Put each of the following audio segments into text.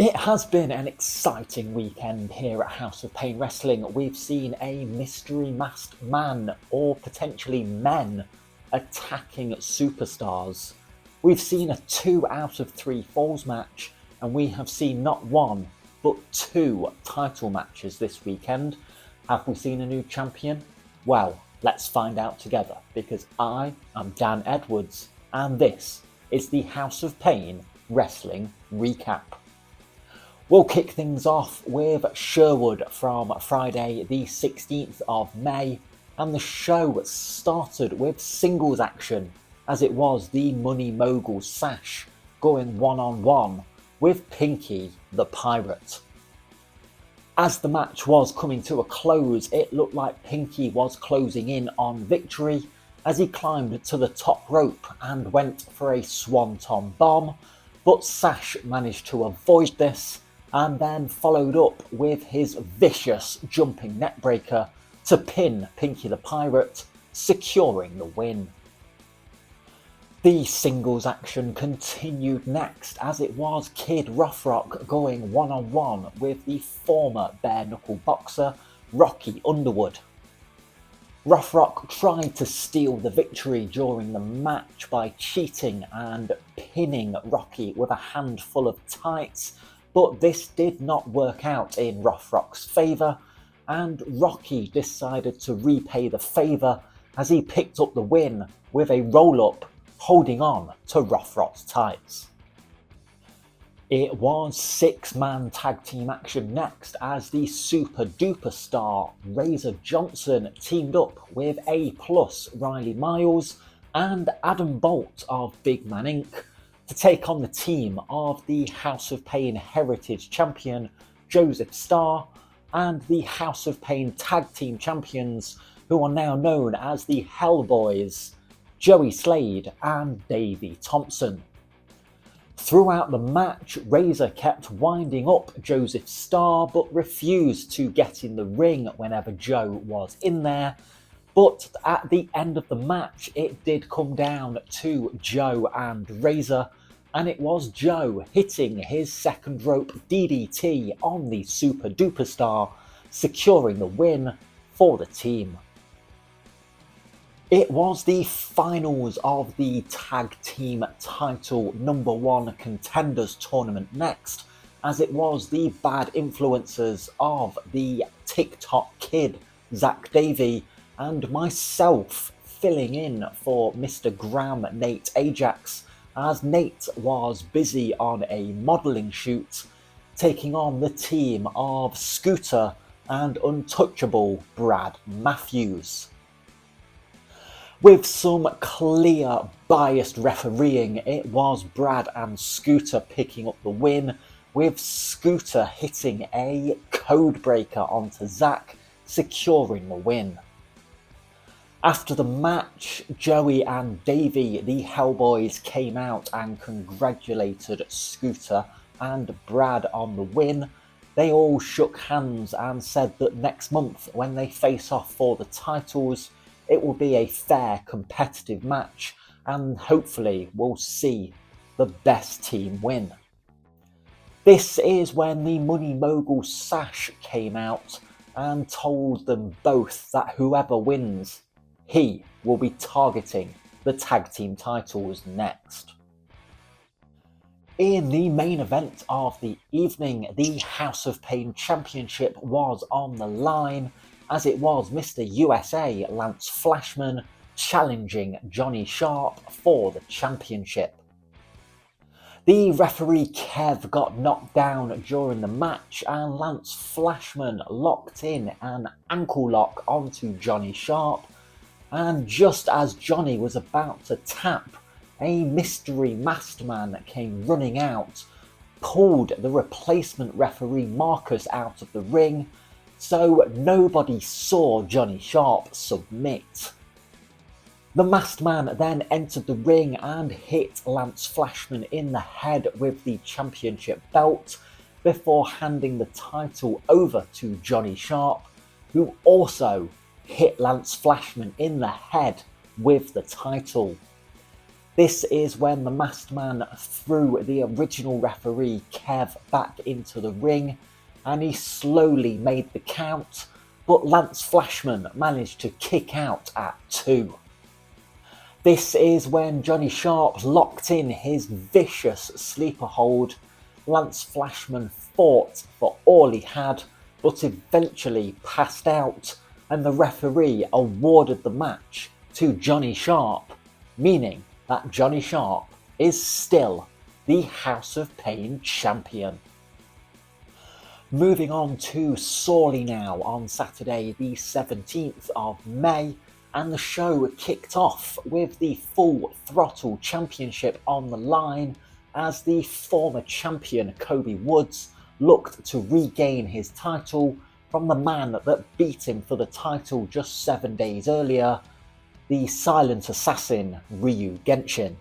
It has been an exciting weekend here at House of Pain Wrestling. We've seen a mystery masked man, or potentially men, attacking superstars. We've seen a 2 out of 3 falls match, and we have seen not one, but 2 title matches this weekend. Have we seen a new champion? Well, let's find out together, because I am Dan Edwards, and this is the House of Pain Wrestling Recap. We'll kick things off with Sherwood from Friday the 16th of May, and the show started with singles action as it was the Money Mogul Sash going one-on-one with Pinky the Pirate. As the match was coming to a close, it looked like Pinky was closing in on victory as he climbed to the top rope and went for a swanton bomb, but Sash managed to avoid this and then followed up with his vicious jumping neckbreaker to pin Pinky the Pirate, securing the win. The singles action continued next as it was Kid Rough-Rock going one-on-one with the former bare-knuckle boxer Rocky Underwood. Rough-Rock tried to steal the victory during the match by cheating and pinning Rocky with a handful of tights, but this did not work out in Rough-Rock's favour, and Rocky decided to repay the favour as he picked up the win with a roll-up, holding on to Rough-Rock's tights. It was 6-man tag team action next as the super duper star Razor Johnson teamed up with A+ Riley Miles and Adam Bolt of Big Man Inc. to take on the team of the House of Pain Heritage Champion Joseph Starr and the House of Pain Tag Team Champions, who are now known as the Hellboys, Joey Slade and Davey Thompson. Throughout the match, Razor kept winding up Joseph Starr but refused to get in the ring whenever Joe was in there. But at the end of the match, it did come down to Joe and Razor, and it was Joe hitting his second rope DDT on the super duper star, securing the win for the team. It was the finals of the Tag Team Title number 1 Contenders Tournament next, as it was the bad influences of the TikTok Kid, Zach Davey, and myself filling in for Mr. Graham Nate Ajax, as Nate was busy on a modelling shoot, taking on the team of Scooter and untouchable Brad Matthews. With some clear biased refereeing, it was Brad and Scooter picking up the win, with Scooter hitting a codebreaker onto Zach, securing the win. After the match, Joey and Davey, the Hellboys, came out and congratulated Scooter and Brad on the win. They all shook hands and said that next month, when they face off for the titles, it will be a fair, competitive match, and hopefully we'll see the best team win. This is when the Money Mogul Sash came out and told them both that whoever wins, he will be targeting the tag team titles next. In the main event of the evening, the House of Pain Championship was on the line, as it was Mr. USA Lance Flashman challenging Johnny Sharp for the championship. The referee Kev got knocked down during the match, and Lance Flashman locked in an ankle lock onto Johnny Sharp, and just as Johnny was about to tap, a mystery masked man came running out, pulled the replacement referee Marcus out of the ring, so nobody saw Johnny Sharp submit. The masked man then entered the ring and hit Lance Flashman in the head with the championship belt before handing the title over to Johnny Sharp, who also hit Lance Flashman in the head with the title. This is when the masked man threw the original referee Kev back into the ring, and he slowly made the count, but Lance Flashman managed to kick out at 2. This is when Johnny Sharp locked in his vicious sleeper hold. Lance Flashman fought for all he had, but eventually passed out, and the referee awarded the match to Johnny Sharp, meaning that Johnny Sharp is still the House of Pain champion. Moving on to Sawley now on Saturday the 17th of May, and the show kicked off with the Full Throttle Championship on the line as the former champion Cody Woods looked to regain his title from the man that beat him for the title just 7 days earlier, the silent assassin Ryu Genshin.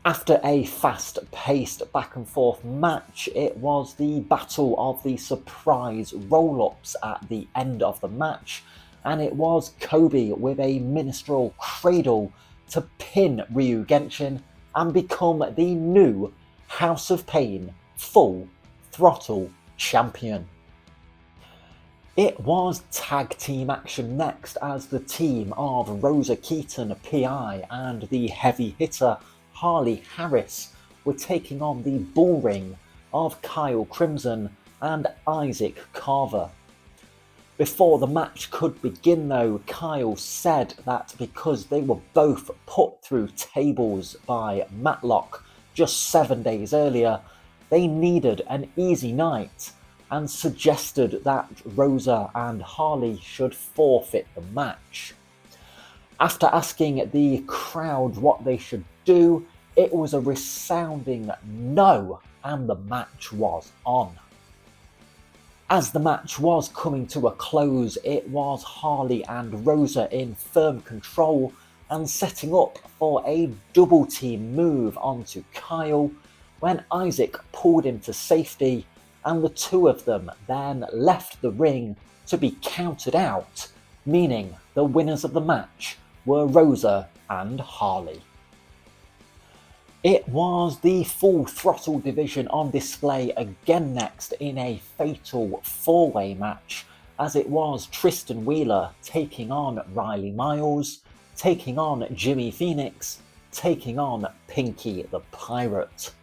After a fast-paced back-and-forth match, it was the battle of the surprise roll-ups at the end of the match, and it was Kobe with a minstrel cradle to pin Ryu Genshin and become the new House of Pain Full Throttle champion. It was tag team action next as the team of Rosa Keaton, PI, and the heavy hitter Harley Harris were taking on the bull ring of Kyle Crimson and Isaac Carver. Before the match could begin though, Kyle said that because they were both put through tables by Matlock just 7 days earlier, they needed an easy night, and suggested that Rosa and Harley should forfeit the match. After asking the crowd what they should do, it was a resounding no, and the match was on. As the match was coming to a close, it was Harley and Rosa in firm control and setting up for a double team move onto Kyle when Isaac pulled him to safety, and the two of them then left the ring to be counted out, meaning the winners of the match were Rosa and Harley. It was the Full Throttle division on display again next in a fatal four-way match, as it was Tristan Wheeler taking on Riley Miles, taking on Jimmy Phoenix, taking on Pinky the Pirate.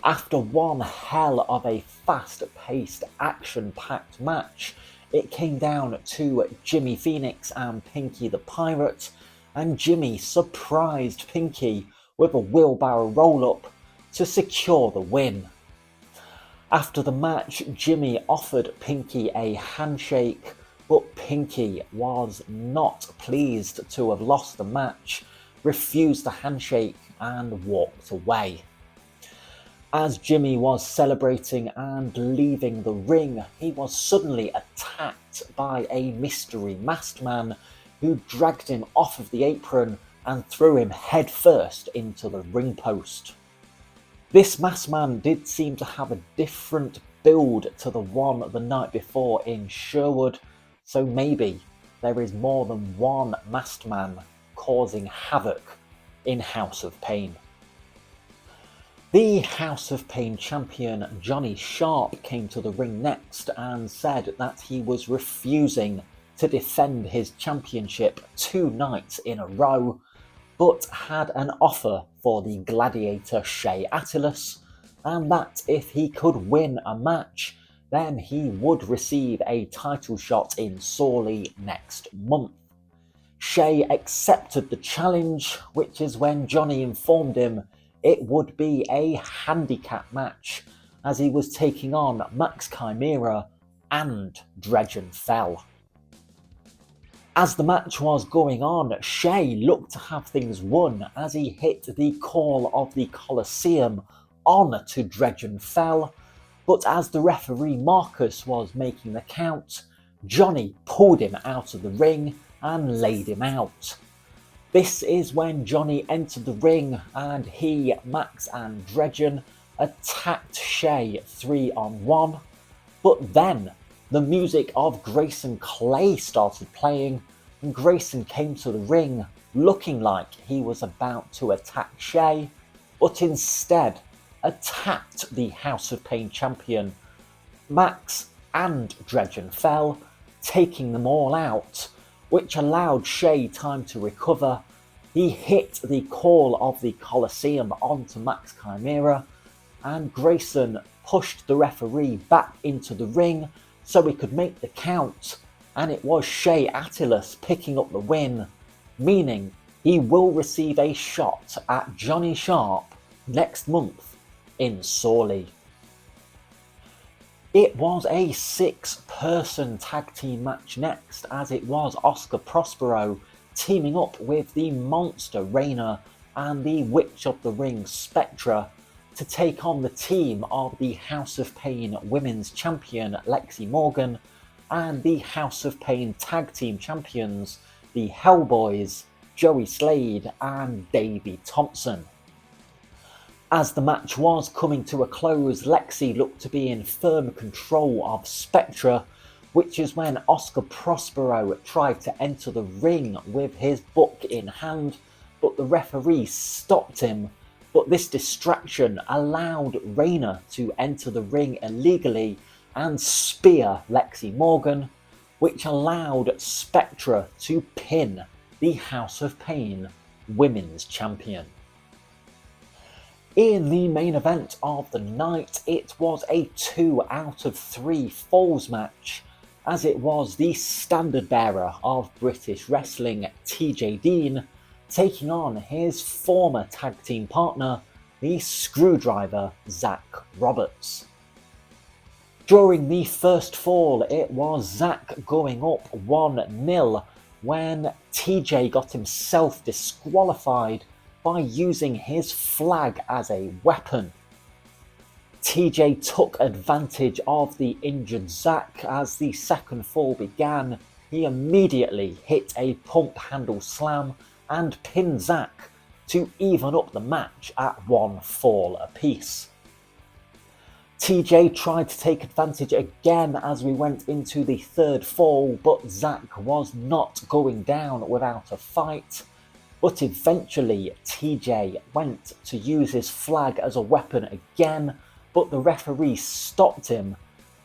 After one hell of a fast-paced, action-packed match, it came down to Jimmy Phoenix and Pinky the Pirate, and Jimmy surprised Pinky with a wheelbarrow roll-up to secure the win. After the match, Jimmy offered Pinky a handshake, but Pinky was not pleased to have lost the match, refused the handshake and walked away. As Jimmy was celebrating and leaving the ring, he was suddenly attacked by a mystery masked man who dragged him off of the apron and threw him headfirst into the ring post. This masked man did seem to have a different build to the one the night before in Sherwood, so maybe there is more than one masked man causing havoc in House of Pain. The House of Pain champion Johnny Sharp came to the ring next and said that he was refusing to defend his championship 2 nights in a row, but had an offer for the gladiator Shea Attilus, and that if he could win a match, then he would receive a title shot in Sawley next month. Shea accepted the challenge, which is when Johnny informed him it would be a handicap match, as he was taking on Max Chimera and Dredgen Fell. As the match was going on, Shea looked to have things won as he hit the call of the Colosseum on to Dredgen Fell, but as the referee Marcus was making the count, Johnny pulled him out of the ring and laid him out. This is when Johnny entered the ring and he, Max and Dredgen attacked Shea 3-on-1, but then the music of Grayson Clay started playing and Grayson came to the ring looking like he was about to attack Shay, but instead attacked the House of Pain champion Max and Dredgen Fell, taking them all out, which allowed Shay time to recover. He hit the Call of the Colosseum onto Max Chimera, and Grayson pushed the referee back into the ring so he could make the count, and it was Shay Attilus picking up the win, meaning he will receive a shot at Johnny Sharp next month in Sawley. It was a 6-person tag team match next, as it was Oscar Prospero teaming up with the Monster Reina and the Witch of the Ring Spectra to take on the team of the House of Pain Women's Champion Lexi Morgan and the House of Pain Tag Team Champions, the Hellboys, Joey Slade and Davey Thompson. As the match was coming to a close, Lexi looked to be in firm control of Spectra, which is when Oscar Prospero tried to enter the ring with his book in hand, but the referee stopped him. But this distraction allowed Reina to enter the ring illegally and spear Lexi Morgan, which allowed Spectra to pin the House of Pain Women's Champion. In the main event of the night, it was a 2 out of 3 falls match, as it was the standard bearer of British wrestling, TJ Dean, taking on his former tag team partner, the Screwdriver Zach Roberts. During the first fall, it was Zach going up 1-0 when TJ got himself disqualified by using his flag as a weapon. TJ took advantage of the injured Zach. As the second fall began, he immediately hit a pump handle slam and pinned Zach to even up the match at 1 fall apiece. TJ tried to take advantage again as we went into the third fall, but Zach was not going down without a fight. But eventually TJ went to use his flag as a weapon again, but the referee stopped him,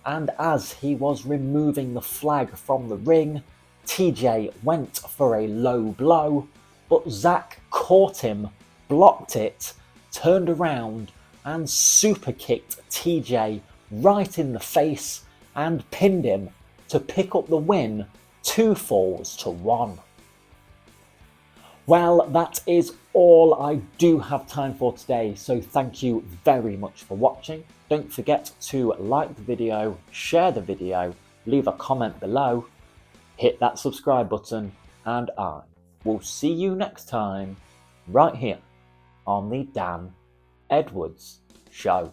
and as he was removing the flag from the ring, TJ went for a low blow, but Zach caught him, blocked it, turned around and super kicked TJ right in the face and pinned him to pick up the win 2 falls to 1. Well, that is all I do have time for today, so thank you very much for watching. Don't forget to like the video, share the video, leave a comment below, hit that subscribe button, and I will see you next time right here on the Dan Edwards Show.